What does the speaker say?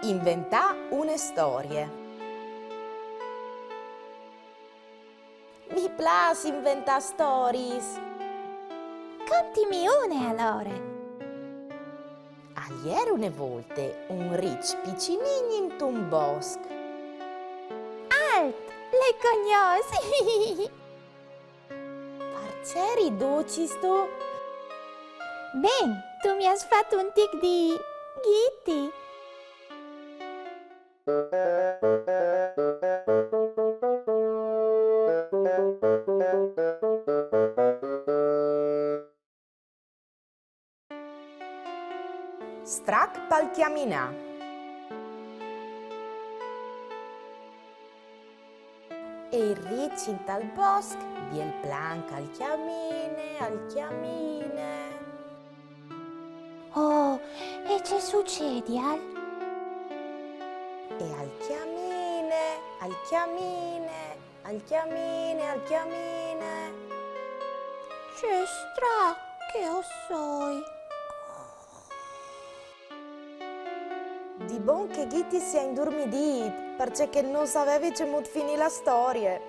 Inventà une storie. Mi piace inventare stories. Contimi une allora. Ieri une volte un riccio piccinino in un bosco. Alt, le cognosi. Parceri docisto. Ben, tu mi has fatto un tic di Gitti. Strac pal chiaminà. E il riccio in tal bosco, biel planca al chiamine. Oh, e che succede, Al? E al chiamine. Che stra che io soi. Di bon che Gitti sia indormidito, perché non sapevi come finire la storia.